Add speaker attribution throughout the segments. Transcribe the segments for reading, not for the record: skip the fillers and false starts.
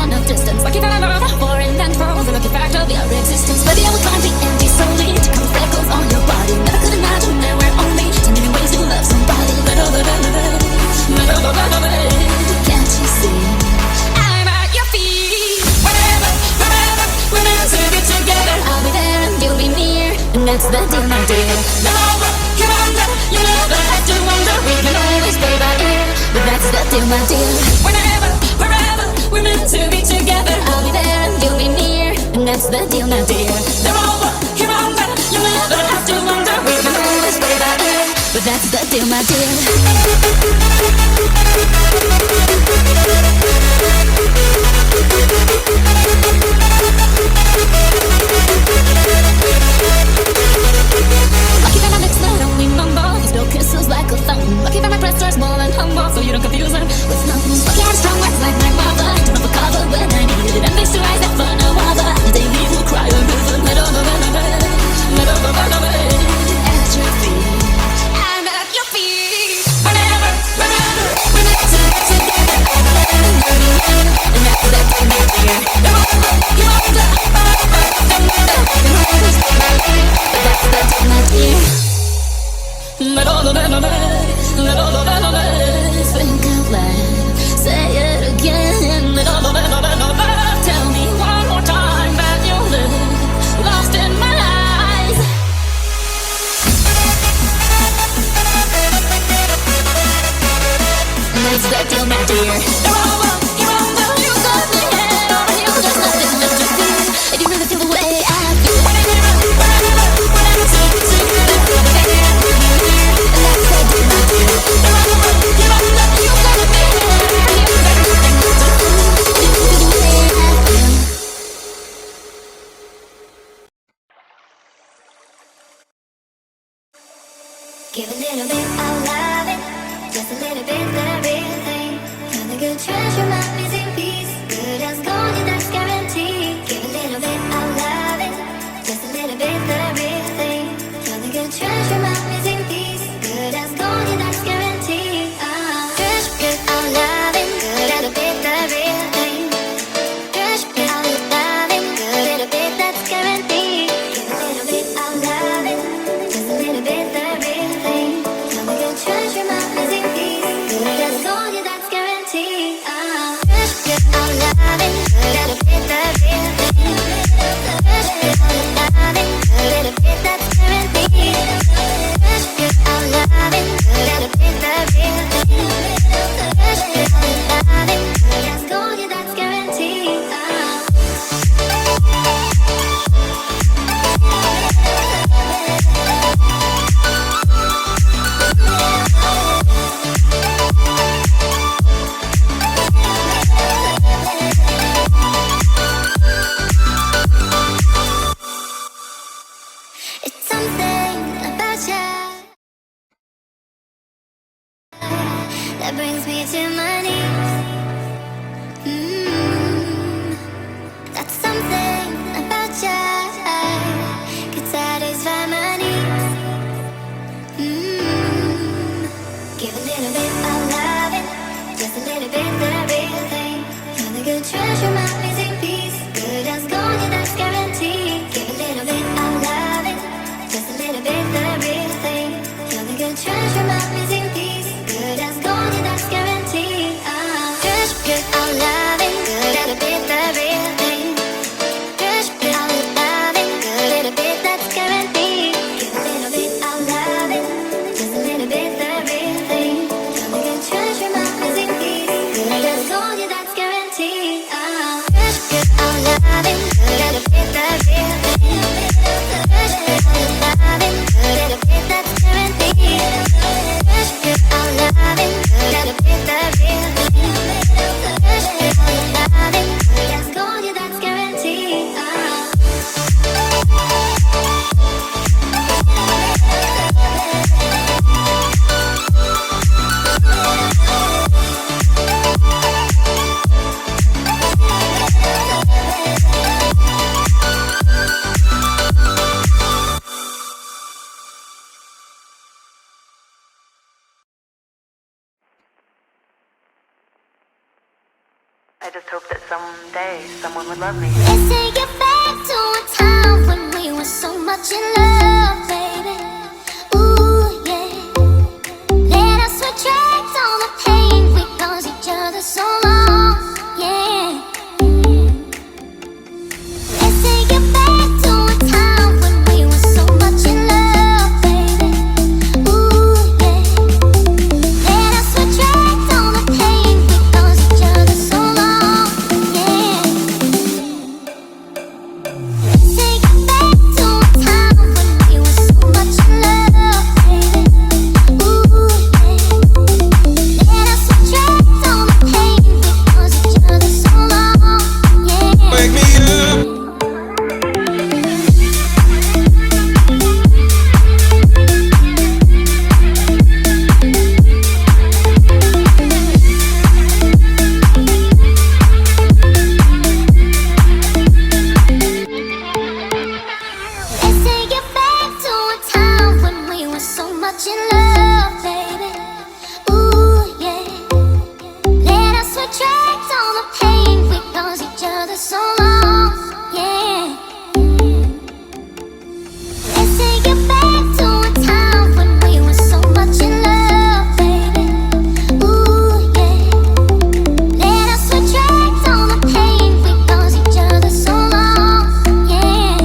Speaker 1: on a distance. Lucky forever, foreign and for the lucky fact of your existence. Maybe I will climb the empty slowly to come freckles on your body. Never could imagine there were only so many ways to love somebody. Can't you see? I'm at your feet. Whenever, wherever, we're meant to be together. I'll be there and you'll be near, and that's the deal, my dear. You're over, you're under, you never have to wonder. We can always play by ear, but that's the deal, my dear. Whenever, wherever, we're meant to be together. I'll be there and you'll be near, and that's the deal, my dear. You're over, you're under, you never have to wonder. We can always play by ear, but that's the deal, my dear. Lucky that my lips not only mumble, these no kisses like a fountain. Lucky that my breasts are small and humble, so you don't confuse them with nothing. Lucky I had strong words like my mother, to rub a cover when I needed it, and face to eyes that for no other. The day we will cry a river, at your feet. I'm at your feet. Whenever, whenever, we're meant to be together. And that's the thing, my dear. You're over, you're under, but that's the thing, my dear. Think out loud, say it again. Tell me one more time that you live lost in my eyes. And that's the deal, my dear. You're over, you're under, you got me head over heels. There's nothing left to feel if you really feel the way I feel. Whenever, whenever, together, and that's the deal, my dear. You're over, you're under, you got me head over heels. There's nothing left to feel if you feel the way I feel. Give a little bit of loving, just a little bit of everything. Kind of good treasure, my missing piece. Good as gold, yeah, that's guaranteed. Give a little bit of loving, just a little bit of everything. Kind of good treasure, my missing piece. Good as gold, yeah, that's guaranteed. Treasure, good of loving, good at a bit of everything. Treasure, good of loving, good at a bit that's guaranteed. Give a little bit of loving, just a little bit of everything. Kind of good treasure, my missing piece. Good as gold, yeah, that's guaranteed. Treasure, good of loving, good at a bit of everything. Treasure, good of loving, good at a bit that's guaranteed. Treasure, good of loving, good at a bit of everything. Treasure, good of loving, good as gold, yeah, that's guaranteed. It's something about you that brings me to my knees. That's something about you could satisfy my needs. Give a little bit of loving, just a little bit of everything. Kind of good treasure, my missing piece. Good as gold, yeah, that's guaranteed. Give a little bit of loving, just a little bit of everything. Kind of good treasure, my missing piece. Good as gold, yeah, that's guaranteed. Treasure, good of loving, good at a bit of everything. Treasure, good of loving, good at a bit that's guaranteed. Give a little bit of loving, just a little bit of everything. Kind of good treasure, my missing piece. Good as gold, yeah, that's guaranteed. Treasure, good of loving, good at a bit of everything. Treasure, good of loving, good at a bit that's guaranteed. Treasure, good of loving, good at a bit of everything. Treasure, good of loving, good as gold, yeah, that's guaranteed.
Speaker 2: I just hope that someday someone would love me.
Speaker 1: Let's take it back to a time when we were so much in love, baby. Ooh, yeah. Let us retract all the pain we caused each other so long, yeah. Let's take it back to a time when we were so much in love, baby. Ooh, yeah. Let us retract all the pain we caused each other so long, yeah. Let's take it back to a time when we were so much in love, baby. Ooh, yeah. Let us retract all the pain we caused each other so long, yeah.
Speaker 3: Wake me up.
Speaker 1: Let's take it back to a time when we were so much in love, baby. Ooh, yeah. Let us retract all the pain we caused each other so long, yeah. Let's take it back to a time when we were so much in love, baby. Ooh, yeah. Let us retract all the pain we caused each other so long, yeah.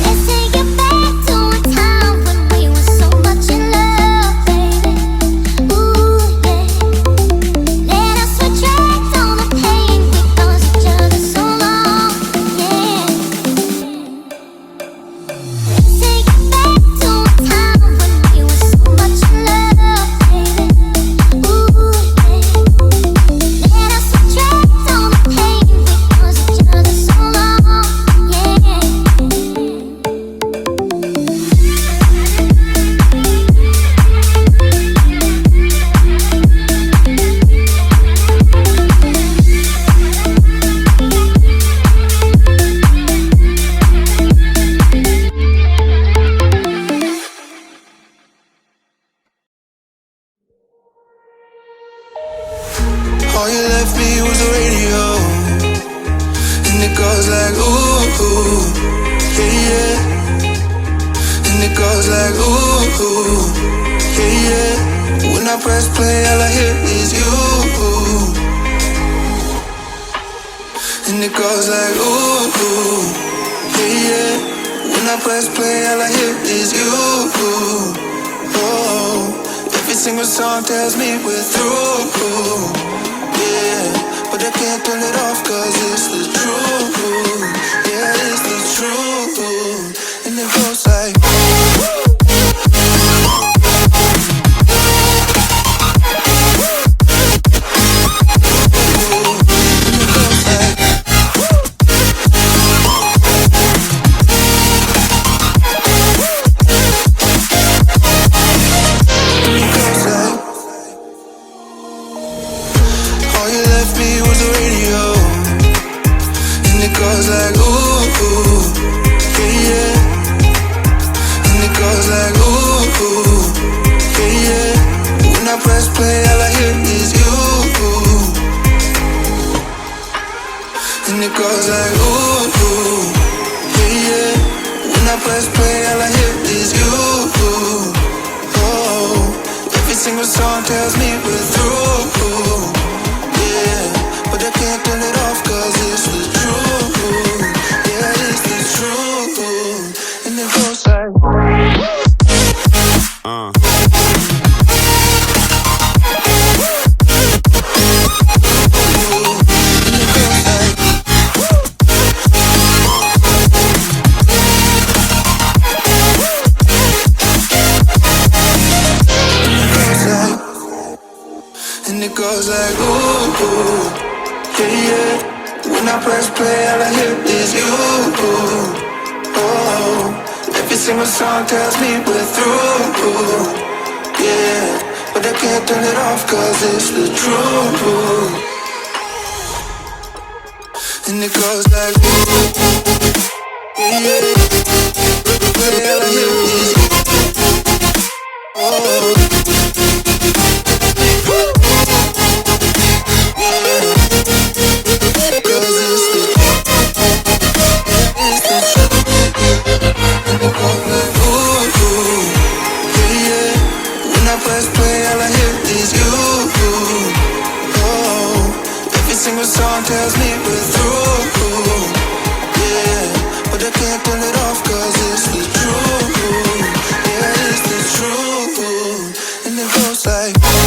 Speaker 1: Let's take it back to a time when we were so much in love, baby. Ooh, yeah. Let us retract all the pain we caused each other so long, yeah. Let's take it back to a time when we were so much in love, baby. Ooh, yeah. Let us retract all the pain we caused each other so long, yeah.
Speaker 3: All you left me was the radio, and it goes like ooh, ooh, yeah, yeah. And it goes like ooh, ooh, yeah, yeah. When I press play, all I hear is you. And it goes like ooh, ooh, yeah, yeah. When I press play, all I hear is you. Oh, every single song tells me we're through. Yeah, but I can't turn it off cause it's the truth. Yeah, it's the truth. And it goes like all you left me was the radio, and it goes like ooh, ooh, yeah, yeah. And it goes like ooh, ooh, yeah, yeah. When I press play, all I hear is you. And it goes like ooh, ooh, yeah, yeah. When I press play, all I hear is you. Oh, every single song tells me we're through. Yeah, but I can't turn it off cause it's the truth. Yeah, it's the truth. And it goes like and it goes like ooh, ooh, yeah, yeah. When I press play, all I hear is you. Oh, every single song tells me we're through. Yeah, but I can't turn it off cause it's the truth. And it goes like ooh, yeah, yeah. All I hear is you. Oh. play, all I hear is you. Oh, every single song tells me we're through. Yeah, but I can't turn it off 'cause it's the truth. Yeah, it's the truth. And it goes like